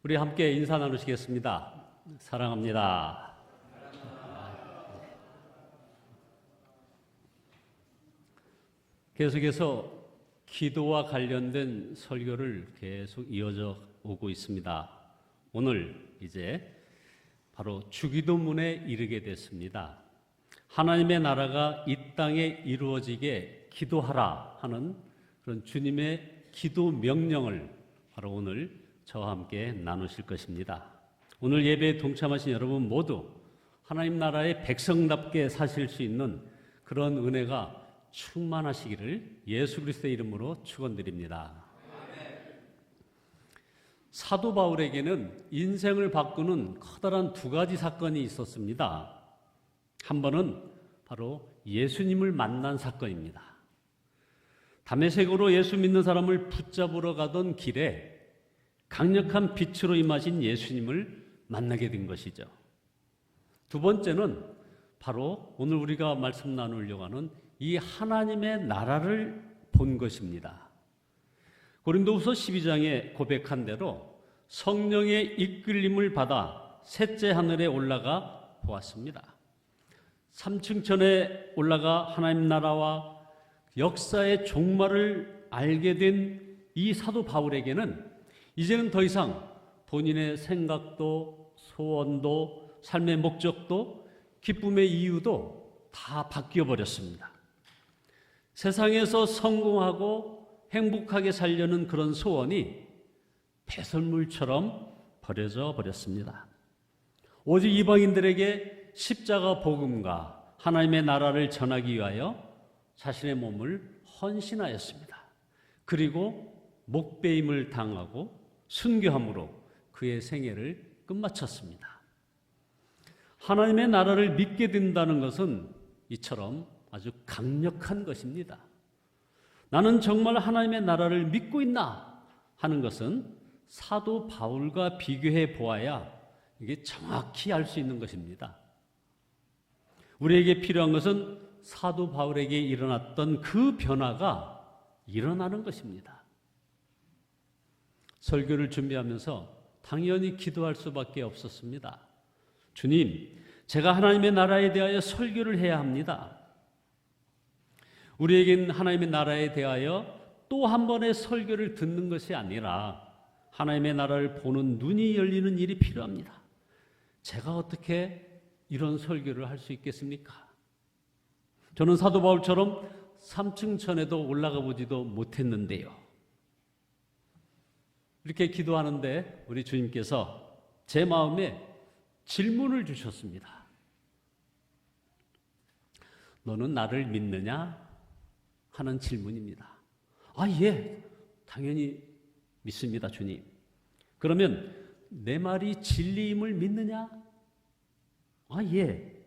우리 함께 인사 나누시겠습니다. 사랑합니다. 계속해서 기도와 관련된 설교를 계속 이어져 오고 있습니다. 오늘 이제 바로 주기도문에 이르게 됐습니다. 하나님의 나라가 이 땅에 이루어지게 기도하라 하는 그런 주님의 기도 명령을 바로 오늘 저와 함께 나누실 것입니다. 오늘 예배에 동참하신 여러분 모두 하나님 나라의 백성답게 사실 수 있는 그런 은혜가 충만하시기를 예수 그리스도의 이름으로 축원드립니다. 사도 바울에게는 인생을 바꾸는 커다란 두 가지 사건이 있었습니다. 한 번은 바로 예수님을 만난 사건입니다. 다메섹으로 예수 믿는 사람을 붙잡으러 가던 길에 강력한 빛으로 임하신 예수님을 만나게 된 것이죠. 두 번째는 바로 오늘 우리가 말씀 나누려고 하는 이 하나님의 나라를 본 것입니다. 고린도후서 12장에 고백한 대로 성령의 이끌림을 받아 셋째 하늘에 올라가 보았습니다. 3층천에 올라가 하나님 나라와 역사의 종말을 알게 된 이 사도 바울에게는 이제는 더 이상 본인의 생각도 소원도 삶의 목적도 기쁨의 이유도 다 바뀌어 버렸습니다. 세상에서 성공하고 행복하게 살려는 그런 소원이 배설물처럼 버려져 버렸습니다. 오직 이방인들에게 십자가 복음과 하나님의 나라를 전하기 위하여 자신의 몸을 헌신하였습니다. 그리고 목배임을 당하고 순교함으로 그의 생애를 끝마쳤습니다. 하나님의 나라를 믿게 된다는 것은 이처럼 아주 강력한 것입니다. 나는 정말 하나님의 나라를 믿고 있나 하는 것은 사도 바울과 비교해 보아야 이게 정확히 알 수 있는 것입니다. 우리에게 필요한 것은 사도 바울에게 일어났던 그 변화가 일어나는 것입니다. 설교를 준비하면서 당연히 기도할 수밖에 없었습니다. 주님, 제가 하나님의 나라에 대하여 설교를 해야 합니다. 우리에겐 하나님의 나라에 대하여 또 한 번의 설교를 듣는 것이 아니라 하나님의 나라를 보는 눈이 열리는 일이 필요합니다. 제가 어떻게 이런 설교를 할 수 있겠습니까? 저는 사도 바울처럼 3층 천에도 올라가 보지도 못했는데요. 이렇게 기도하는데 우리 주님께서 제 마음에 질문을 주셨습니다. 너는 나를 믿느냐? 하는 질문입니다. 예, 당연히 믿습니다, 주님. 그러면 내 말이 진리임을 믿느냐? 예.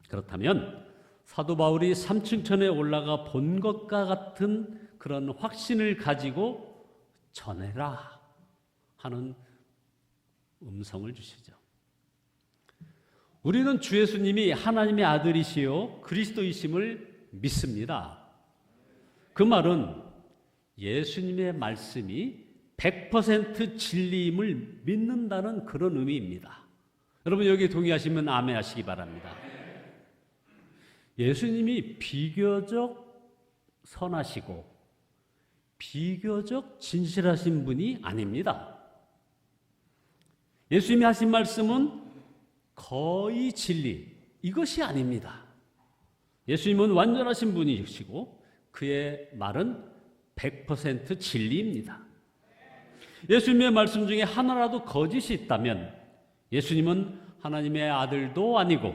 그렇다면 사도 바울이 3층 천에 올라가 본 것과 같은 그런 확신을 가지고 전해라 하는 음성을 주시죠. 우리는 주 예수님이 하나님의 아들이시요 그리스도이심을 믿습니다. 그 말은 예수님의 말씀이 100% 진리임을 믿는다는 그런 의미입니다. 여러분 여기 동의하시면 아멘 하시기 바랍니다. 예수님이 비교적 선하시고 비교적 진실하신 분이 아닙니다. 예수님이 하신 말씀은 거의 진리, 이것이 아닙니다. 예수님은 완전하신 분이시고 그의 말은 100% 진리입니다. 예수님의 말씀 중에 하나라도 거짓이 있다면 예수님은 하나님의 아들도 아니고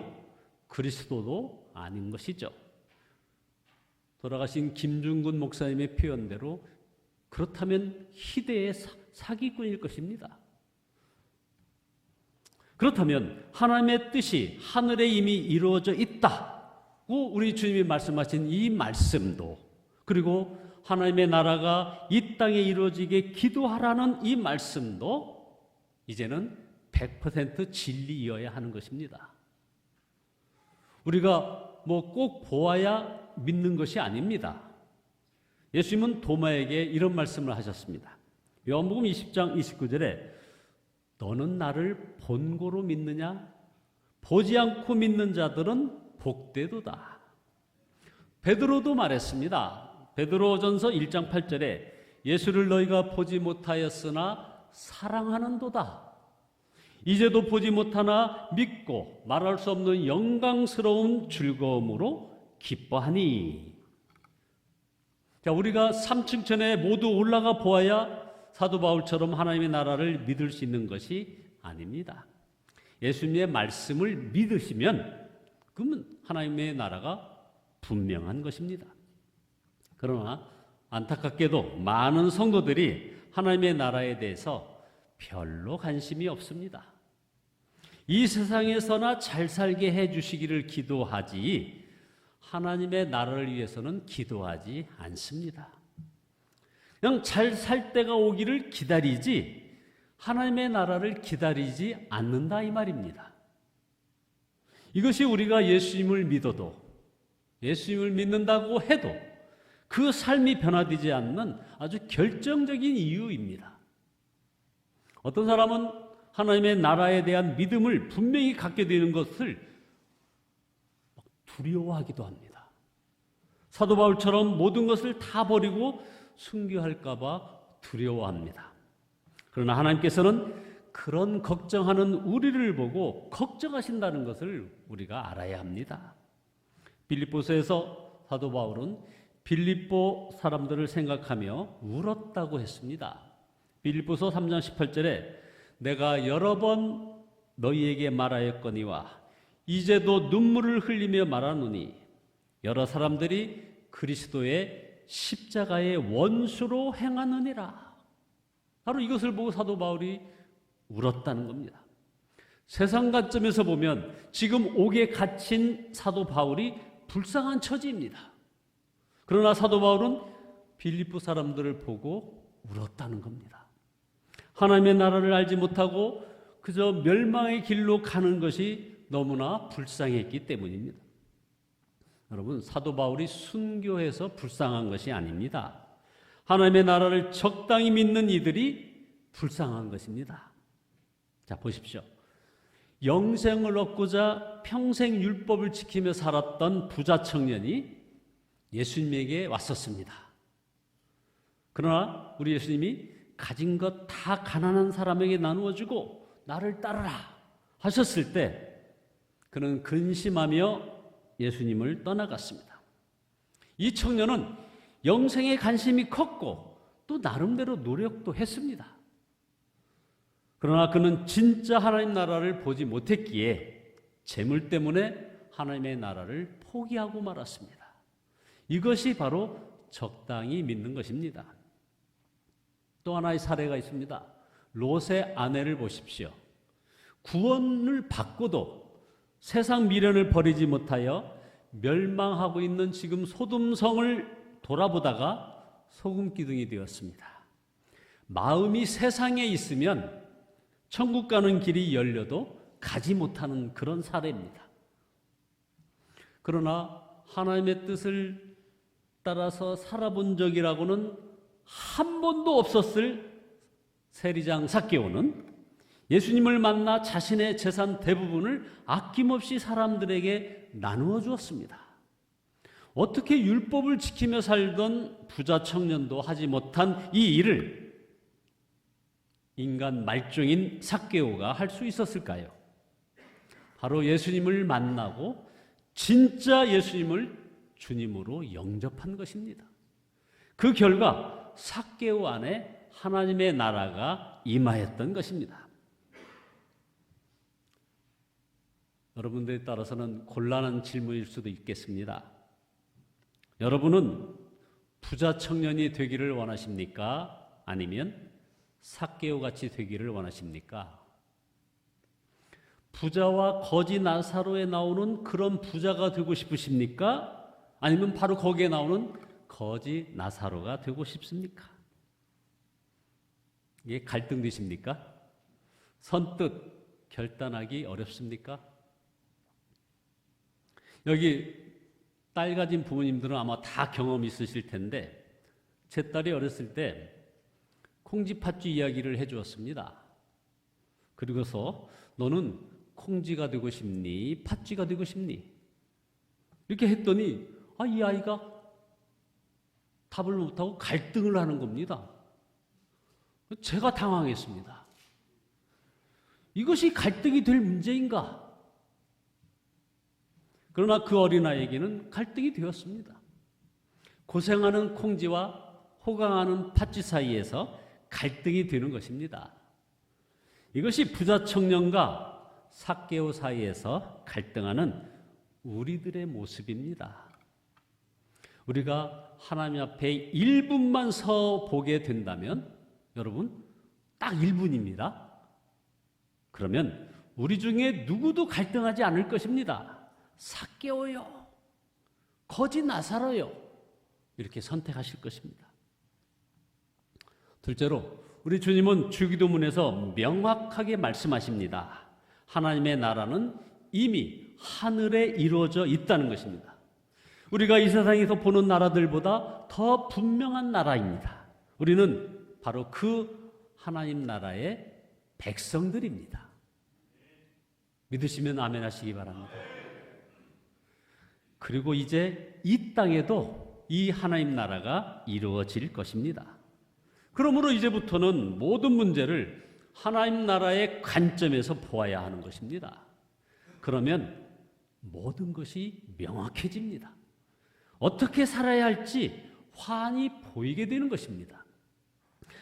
그리스도도 아닌 것이죠. 돌아가신 김중근 목사님의 표현대로 그렇다면 희대의 사기꾼일 것입니다. 그렇다면 하나님의 뜻이 하늘에 이미 이루어져 있다고 우리 주님이 말씀하신 이 말씀도, 그리고 하나님의 나라가 이 땅에 이루어지게 기도하라는 이 말씀도 이제는 100% 진리여야 하는 것입니다. 우리가 꼭 보아야 믿는 것이 아닙니다. 예수님은 도마에게 이런 말씀을 하셨습니다. 요한복음 20장 29절에 너는 나를 본고로 믿느냐? 보지 않고 믿는 자들은 복되도다. 베드로도 말했습니다. 베드로전서 1장 8절에 예수를 너희가 보지 못하였으나 사랑하는도다. 이제도 보지 못하나 믿고 말할 수 없는 영광스러운 즐거움으로 기뻐하니. 자, 우리가 3층 천에 모두 올라가 보아야 사도 바울처럼 하나님의 나라를 믿을 수 있는 것이 아닙니다. 예수님의 말씀을 믿으시면 그러면 하나님의 나라가 분명한 것입니다. 그러나 안타깝게도 많은 성도들이 하나님의 나라에 대해서 별로 관심이 없습니다. 이 세상에서나 잘 살게 해주시기를 기도하지 하나님의 나라를 위해서는 기도하지 않습니다. 그냥 잘 살 때가 오기를 기다리지 하나님의 나라를 기다리지 않는다 이 말입니다. 이것이 우리가 예수님을 믿어도 예수님을 믿는다고 해도 그 삶이 변화되지 않는 아주 결정적인 이유입니다. 어떤 사람은 하나님의 나라에 대한 믿음을 분명히 갖게 되는 것을 두려워하기도 합니다. 사도 바울처럼 모든 것을 다 버리고 순교할까 봐 두려워합니다. 그러나 하나님께서는 그런 걱정하는 우리를 보고 걱정하신다는 것을 우리가 알아야 합니다. 빌립보서에서 사도 바울은 빌립보 사람들을 생각하며 울었다고 했습니다. 빌립보서 3장 18절에 내가 여러 번 너희에게 말하였거니와 이제도 눈물을 흘리며 말하노니 여러 사람들이 그리스도의 십자가의 원수로 행하느니라. 바로 이것을 보고 사도 바울이 울었다는 겁니다. 세상 관점에서 보면 지금 옥에 갇힌 사도 바울이 불쌍한 처지입니다. 그러나 사도 바울은 빌립보 사람들을 보고 울었다는 겁니다. 하나님의 나라를 알지 못하고 그저 멸망의 길로 가는 것이 너무나 불쌍했기 때문입니다. 여러분, 사도 바울이 순교해서 불쌍한 것이 아닙니다. 하나님의 나라를 적당히 믿는 이들이 불쌍한 것입니다. 자, 보십시오. 영생을 얻고자 평생 율법을 지키며 살았던 부자 청년이 예수님에게 왔었습니다. 그러나 우리 예수님이 가진 것 다 가난한 사람에게 나누어 주고 나를 따르라 하셨을 때 그는 근심하며 예수님을 떠나갔습니다. 이 청년은 영생에 관심이 컸고 또 나름대로 노력도 했습니다. 그러나 그는 진짜 하나님 나라를 보지 못했기에 재물 때문에 하나님의 나라를 포기하고 말았습니다. 이것이 바로 적당히 믿는 것입니다. 또 하나의 사례가 있습니다. 롯의 아내를 보십시오. 구원을 받고도 세상 미련을 버리지 못하여 멸망하고 있는 지금 소돔성을 돌아보다가 소금 기둥이 되었습니다. 마음이 세상에 있으면 천국 가는 길이 열려도 가지 못하는 그런 사례입니다. 그러나 하나님의 뜻을 따라서 살아본 적이라고는 한 번도 없었을 세리장 삭개오는 예수님을 만나 자신의 재산 대부분을 아낌없이 사람들에게 나누어 주었습니다. 어떻게 율법을 지키며 살던 부자 청년도 하지 못한 이 일을 인간 말종인 삭개오가 할 수 있었을까요? 바로 예수님을 만나고 진짜 예수님을 주님으로 영접한 것입니다. 그 결과 삭개오 안에 하나님의 나라가 임하였던 것입니다. 여러분들에 따라서는 곤란한 질문일 수도 있겠습니다. 여러분은 부자 청년이 되기를 원하십니까? 아니면 삭개오 같이 되기를 원하십니까? 부자와 거지 나사로에 나오는 그런 부자가 되고 싶으십니까? 아니면 바로 거기에 나오는 거지 나사로가 되고 싶습니까? 이게 갈등되십니까? 선뜻 결단하기 어렵습니까? 여기 딸 가진 부모님들은 아마 다 경험이 있으실 텐데 제 딸이 어렸을 때 콩쥐 팥쥐 이야기를 해주었습니다. 그리고서 너는 콩쥐가 되고 싶니? 팥쥐가 되고 싶니? 이렇게 했더니 이 아이가 답을 못하고 갈등을 하는 겁니다. 제가 당황했습니다. 이것이 갈등이 될 문제인가? 그러나 그 어린아이에게는 갈등이 되었습니다. 고생하는 콩쥐와 호강하는 팥쥐 사이에서 갈등이 되는 것입니다. 이것이 부자 청년과 삭개오 사이에서 갈등하는 우리들의 모습입니다. 우리가 하나님 앞에 1분만 서 보게 된다면 여러분 딱 1분입니다. 그러면 우리 중에 누구도 갈등하지 않을 것입니다. 삭개오요, 거지 나사로요, 이렇게 선택하실 것입니다. 둘째로 우리 주님은 주기도문에서 명확하게 말씀하십니다. 하나님의 나라는 이미 하늘에 이루어져 있다는 것입니다. 우리가 이 세상에서 보는 나라들보다 더 분명한 나라입니다. 우리는 바로 그 하나님 나라의 백성들입니다. 믿으시면 아멘 하시기 바랍니다. 그리고 이제 이 땅에도 이 하나님 나라가 이루어질 것입니다. 그러므로 이제부터는 모든 문제를 하나님 나라의 관점에서 보아야 하는 것입니다. 그러면 모든 것이 명확해집니다. 어떻게 살아야 할지 환히 보이게 되는 것입니다.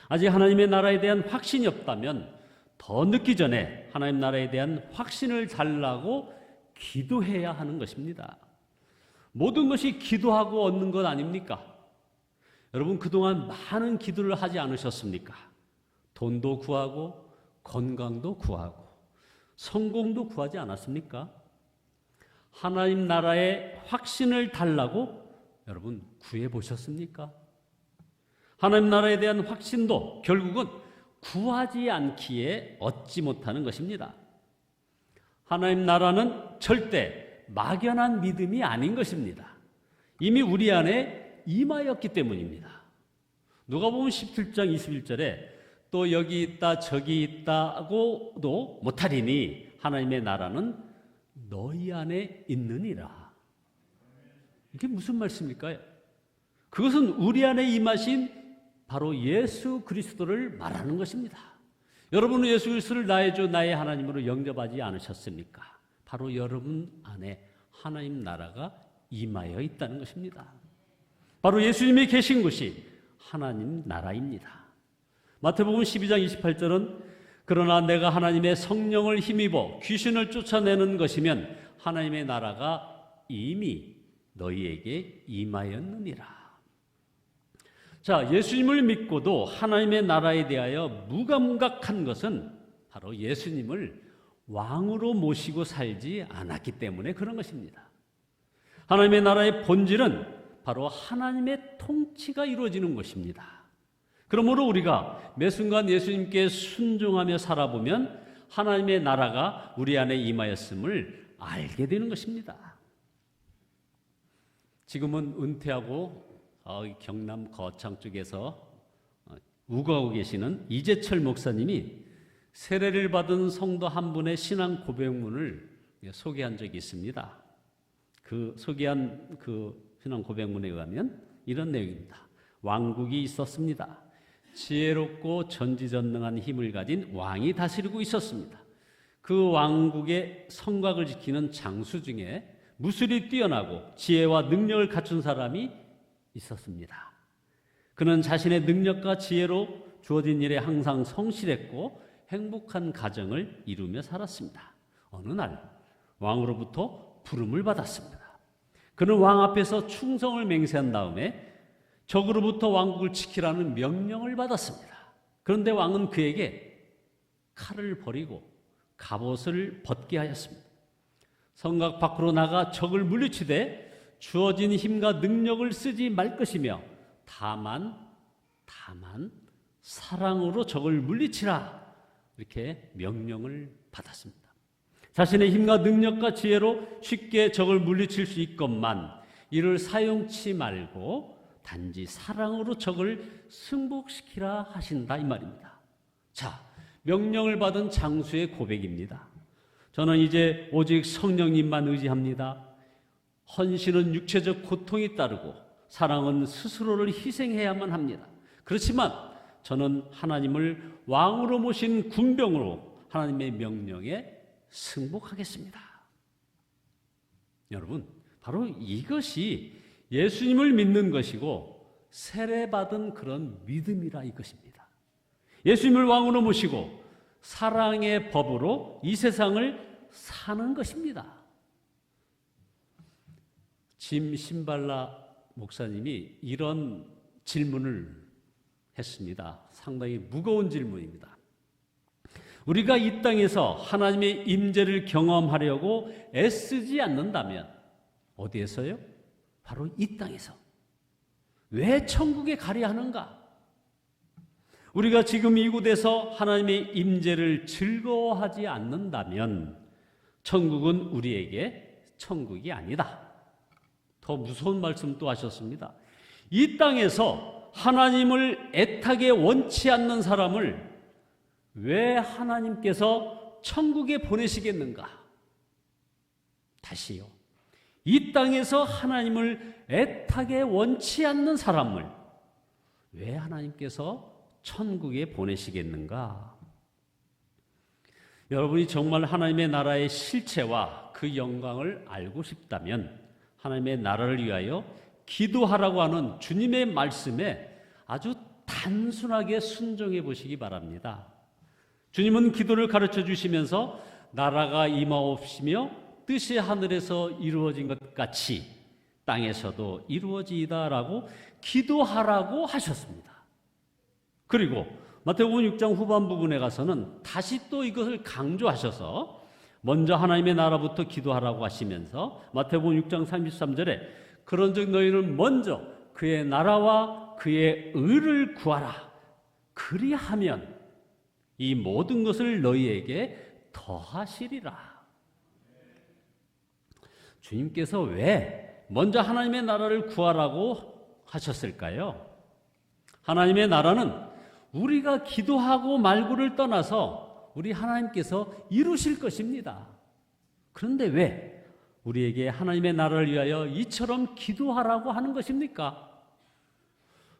아직 하나님의 나라에 대한 확신이 없다면 더 늦기 전에 하나님 나라에 대한 확신을 달라고 기도해야 하는 것입니다. 모든 것이 기도하고 얻는 것 아닙니까? 여러분 그동안 많은 기도를 하지 않으셨습니까? 돈도 구하고 건강도 구하고 성공도 구하지 않았습니까? 하나님 나라의 확신을 달라고 여러분 구해 보셨습니까? 하나님 나라에 대한 확신도 결국은 구하지 않기에 얻지 못하는 것입니다. 하나님 나라는 절대 막연한 믿음이 아닌 것입니다. 이미 우리 안에 임하였기 때문입니다. 누가복음 17장 21절에 또 여기 있다 저기 있다고도 못하리니 하나님의 나라는 너희 안에 있느니라. 이게 무슨 말씀일까요? 그것은 우리 안에 임하신 바로 예수 그리스도를 말하는 것입니다. 여러분은 예수 그리스도를 나의 주 나의 하나님으로 영접하지 않으셨습니까? 바로 여러분 안에 하나님 나라가 임하여 있다는 것입니다. 바로 예수님이 계신 곳이 하나님 나라입니다. 마태복음 12장 28절은 그러나 내가 하나님의 성령을 힘입어 귀신을 쫓아내는 것이면 하나님의 나라가 이미 너희에게 임하였느니라. 자, 예수님을 믿고도 하나님의 나라에 대하여 무감각한 것은 바로 예수님을 왕으로 모시고 살지 않았기 때문에 그런 것입니다. 하나님의 나라의 본질은 바로 하나님의 통치가 이루어지는 것입니다. 그러므로 우리가 매 순간 예수님께 순종하며 살아보면 하나님의 나라가 우리 안에 임하였음을 알게 되는 것입니다. 지금은 은퇴하고 경남 거창 쪽에서 우거하고 계시는 이재철 목사님이 세례를 받은 성도 한 분의 신앙 고백문을 소개한 적이 있습니다. 그 소개한 그 신앙 고백문에 의하면 이런 내용입니다. 왕국이 있었습니다. 지혜롭고 전지전능한 힘을 가진 왕이 다스리고 있었습니다. 그 왕국의 성곽을 지키는 장수 중에 무술이 뛰어나고 지혜와 능력을 갖춘 사람이 있었습니다. 그는 자신의 능력과 지혜로 주어진 일에 항상 성실했고 행복한 가정을 이루며 살았습니다. 어느 날 왕으로부터 부름을 받았습니다. 그는 왕 앞에서 충성을 맹세한 다음에 적으로부터 왕국을 지키라는 명령을 받았습니다. 그런데 왕은 그에게 칼을 버리고 갑옷을 벗게 하였습니다. 성곽 밖으로 나가 적을 물리치되 주어진 힘과 능력을 쓰지 말 것이며 다만 사랑으로 적을 물리치라, 이렇게 명령을 받았습니다. 자신의 힘과 능력과 지혜로 쉽게 적을 물리칠 수 있건만 이를 사용치 말고 단지 사랑으로 적을 승복시키라 하신다, 이 말입니다. 자, 명령을 받은 장수의 고백입니다. 저는 이제 오직 성령님만 의지합니다. 헌신은 육체적 고통이 따르고 사랑은 스스로를 희생해야만 합니다. 그렇지만 저는 하나님을 왕으로 모신 군병으로 하나님의 명령에 승복하겠습니다. 여러분, 바로 이것이 예수님을 믿는 것이고 세례받은 그런 믿음이라 이것입니다. 예수님을 왕으로 모시고 사랑의 법으로 이 세상을 사는 것입니다. 짐 신발라 목사님이 이런 질문을 했습니다. 상당히 무거운 질문입니다. 우리가 이 땅에서 하나님의 임재를 경험하려고 애쓰지 않는다면 어디에서요? 바로 이 땅에서. 왜 천국에 가려 하는가? 우리가 지금 이곳에서 하나님의 임재를 즐거워하지 않는다면 천국은 우리에게 천국이 아니다. 더 무서운 말씀 또 하셨습니다. 이 땅에서 하나님을 애타게 원치 않는 사람을 왜 하나님께서 천국에 보내시겠는가? 다시요. 이 땅에서 하나님을 애타게 원치 않는 사람을 왜 하나님께서 천국에 보내시겠는가? 여러분이 정말 하나님의 나라의 실체와 그 영광을 알고 싶다면 하나님의 나라를 위하여 기도하라고 하는 주님의 말씀에 아주 단순하게 순종해 보시기 바랍니다. 주님은 기도를 가르쳐 주시면서 나라가 임하옵시며 뜻이 하늘에서 이루어진 것 같이 땅에서도 이루어지이다라고 기도하라고 하셨습니다. 그리고 마태복음 6장 후반 부분에 가서는 다시 또 이것을 강조하셔서 먼저 하나님의 나라부터 기도하라고 하시면서 마태복음 6장 33절에 그런즉 너희는 먼저 그의 나라와 그의 의를 구하라. 그리하면 이 모든 것을 너희에게 더하시리라. 주님께서 왜 먼저 하나님의 나라를 구하라고 하셨을까요? 하나님의 나라는 우리가 기도하고 말고를 떠나서 우리 하나님께서 이루실 것입니다. 그런데 왜 우리에게 하나님의 나라를 위하여 이처럼 기도하라고 하는 것입니까?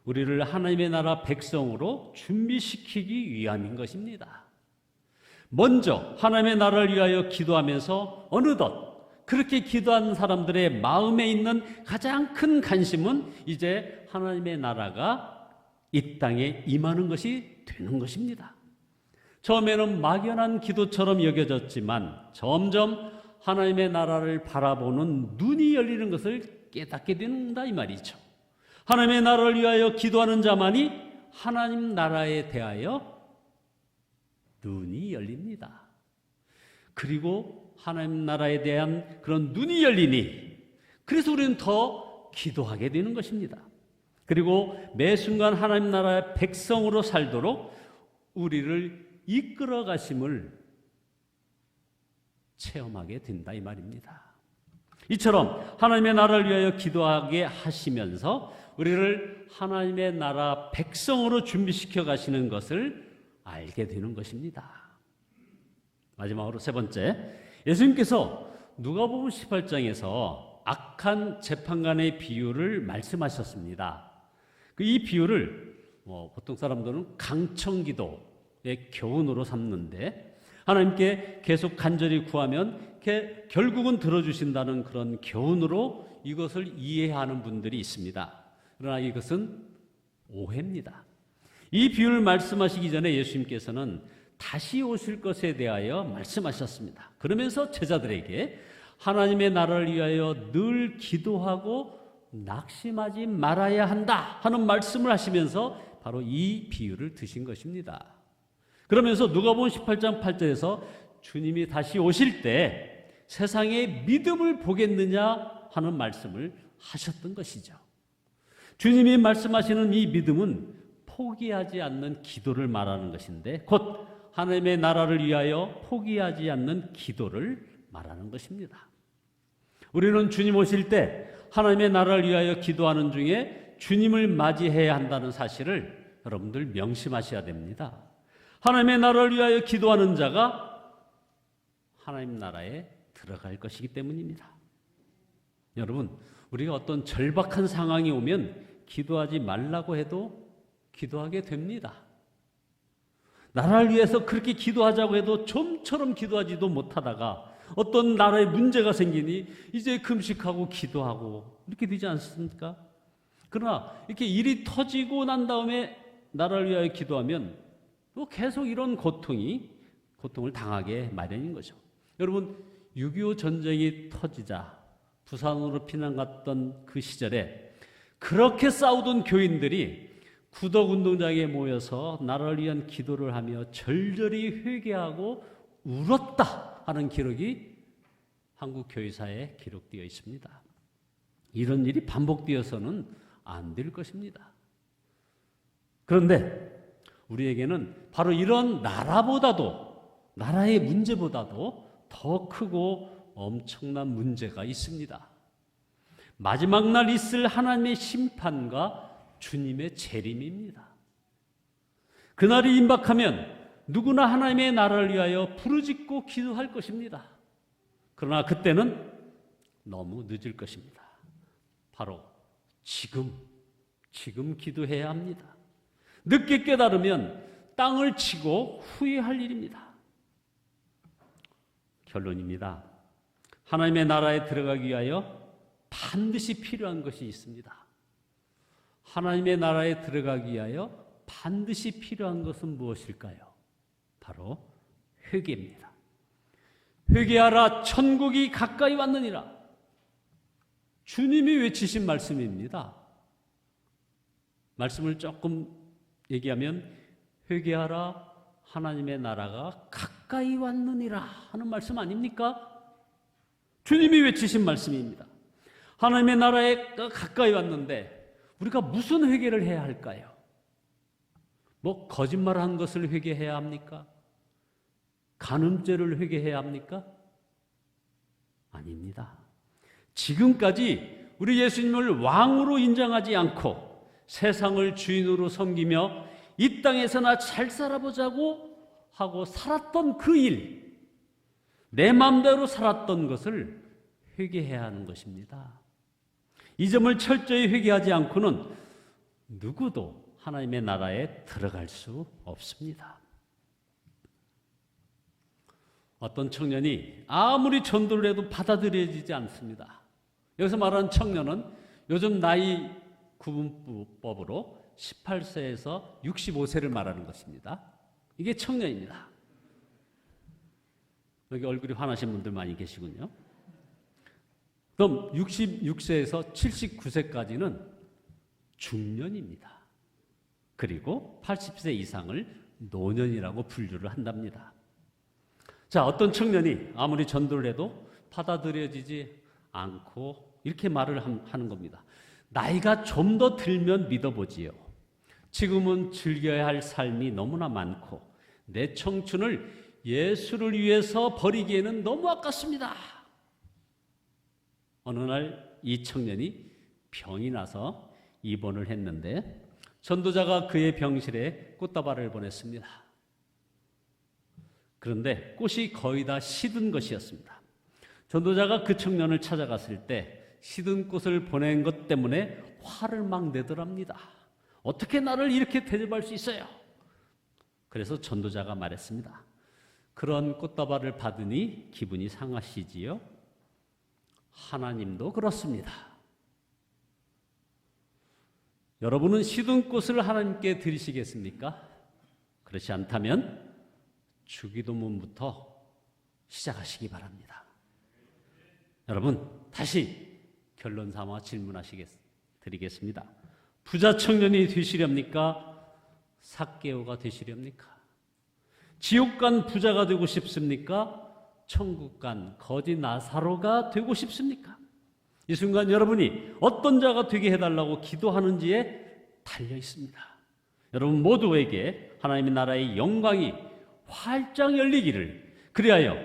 우리를 하나님의 나라 백성으로 준비시키기 위함인 것입니다. 먼저 하나님의 나라를 위하여 기도하면서 어느덧 그렇게 기도하는 사람들의 마음에 있는 가장 큰 관심은 이제 하나님의 나라가 이 땅에 임하는 것이 되는 것입니다. 처음에는 막연한 기도처럼 여겨졌지만 점점 하나님의 나라를 바라보는 눈이 열리는 것을 깨닫게 된다 이 말이죠. 하나님의 나라를 위하여 기도하는 자만이 하나님 나라에 대하여 눈이 열립니다. 그리고 하나님 나라에 대한 그런 눈이 열리니 그래서 우리는 더 기도하게 되는 것입니다. 그리고 매 순간 하나님 나라의 백성으로 살도록 우리를 이끌어 가심을 체험하게 된다 이 말입니다. 이처럼 하나님의 나라를 위하여 기도하게 하시면서 우리를 하나님의 나라 백성으로 준비시켜 가시는 것을 알게 되는 것입니다. 마지막으로 세 번째, 예수님께서 누가복음 18장에서 악한 재판관의 비유를 말씀하셨습니다. 이 비유를 보통 사람들은 강청기도의 교훈으로 삼는데 하나님께 계속 간절히 구하면 결국은 들어주신다는 그런 교훈으로 이것을 이해하는 분들이 있습니다. 그러나 이것은 오해입니다. 이 비유를 말씀하시기 전에 예수님께서는 다시 오실 것에 대하여 말씀하셨습니다. 그러면서 제자들에게 하나님의 나라를 위하여 늘 기도하고 낙심하지 말아야 한다 하는 말씀을 하시면서 바로 이 비유를 드신 것입니다. 그러면서 누가복음 18장 8절에서 주님이 다시 오실 때 세상의 믿음을 보겠느냐 하는 말씀을 하셨던 것이죠. 주님이 말씀하시는 이 믿음은 포기하지 않는 기도를 말하는 것인데 곧 하나님의 나라를 위하여 포기하지 않는 기도를 말하는 것입니다. 우리는 주님 오실 때 하나님의 나라를 위하여 기도하는 중에 주님을 맞이해야 한다는 사실을 여러분들 명심하셔야 됩니다. 하나님의 나라를 위하여 기도하는 자가 하나님 나라에 들어갈 것이기 때문입니다. 여러분, 우리가 어떤 절박한 상황이 오면 기도하지 말라고 해도 기도하게 됩니다. 나라를 위해서 그렇게 기도하자고 해도 좀처럼 기도하지도 못하다가 어떤 나라에 문제가 생기니 이제 금식하고 기도하고 이렇게 되지 않습니까? 그러나 이렇게 일이 터지고 난 다음에 나라를 위하여 기도하면 또 계속 이런 고통을 당하게 마련인 거죠. 여러분, 6.25 전쟁이 터지자 부산으로 피난 갔던 그 시절에 그렇게 싸우던 교인들이 구덕운동장에 모여서 나라를 위한 기도를 하며 절절히 회개하고 울었다 하는 기록이 한국 교회사에 기록되어 있습니다. 이런 일이 반복되어서는 안 될 것입니다. 그런데 우리에게는 바로 이런 나라의 문제보다도 더 크고 엄청난 문제가 있습니다. 마지막 날 있을 하나님의 심판과 주님의 재림입니다. 그날이 임박하면 누구나 하나님의 나라를 위하여 부르짖고 기도할 것입니다. 그러나 그때는 너무 늦을 것입니다. 바로 지금 기도해야 합니다. 늦게 깨달으면 땅을 치고 후회할 일입니다. 결론입니다. 하나님의 나라에 들어가기 위하여 반드시 필요한 것이 있습니다. 하나님의 나라에 들어가기 위하여 반드시 필요한 것은 무엇일까요? 바로 회개입니다. 회개하라, 천국이 가까이 왔느니라. 주님이 외치신 말씀입니다. 말씀을 조금 얘기하면 회개하라, 하나님의 나라가 가까이 왔느니라 하는 말씀 아닙니까? 주님이 외치신 말씀입니다. 하나님의 나라에 가까이 왔는데 우리가 무슨 회개를 해야 할까요? 거짓말한 것을 회개해야 합니까? 간음죄를 회개해야 합니까? 아닙니다. 지금까지 우리 예수님을 왕으로 인정하지 않고 세상을 주인으로 섬기며 이 땅에서나 잘 살아보자고 하고 살았던 그 일, 내 마음대로 살았던 것을 회개해야 하는 것입니다. 이 점을 철저히 회개하지 않고는 누구도 하나님의 나라에 들어갈 수 없습니다. 어떤 청년이 아무리 전도를 해도 받아들여지지 않습니다. 여기서 말하는 청년은 요즘 나이 구분법으로 18세에서 65세를 말하는 것입니다. 이게 청년입니다. 여기 얼굴이 환하신 분들 많이 계시군요. 그럼 66세에서 79세까지는 중년입니다. 그리고 80세 이상을 노년이라고 분류를 한답니다. 자, 어떤 청년이 아무리 전도를 해도 받아들여지지 않고 이렇게 말을 하는 겁니다. 나이가 좀 더 들면 믿어보지요. 지금은 즐겨야 할 삶이 너무나 많고 내 청춘을 예수를 위해서 버리기에는 너무 아깝습니다. 어느 날 이 청년이 병이 나서 입원을 했는데 전도자가 그의 병실에 꽃다발을 보냈습니다. 그런데 꽃이 거의 다 시든 것이었습니다. 전도자가 그 청년을 찾아갔을 때 시든 꽃을 보낸 것 때문에 화를 막 내더랍니다. 어떻게 나를 이렇게 대접할 수 있어요? 그래서 전도자가 말했습니다. 그런 꽃다발을 받으니 기분이 상하시지요? 하나님도 그렇습니다. 여러분은 시든 꽃을 하나님께 드리시겠습니까? 그렇지 않다면 주기도문부터 시작하시기 바랍니다. 여러분, 다시 결론 삼아 드리겠습니다. 부자 청년이 되시렵니까? 삭개오가 되시렵니까? 지옥 간 부자가 되고 싶습니까? 천국 간 거지 나사로가 되고 싶습니까? 이 순간 여러분이 어떤 자가 되게 해달라고 기도하는지에 달려 있습니다. 여러분 모두에게 하나님의 나라의 영광이 활짝 열리기를, 그리하여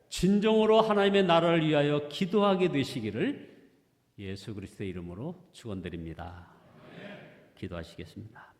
진정으로 하나님의 나라를 위하여 기도하게 되시기를 예수 그리스도의 이름으로 축원드립니다. 기도하시겠습니다.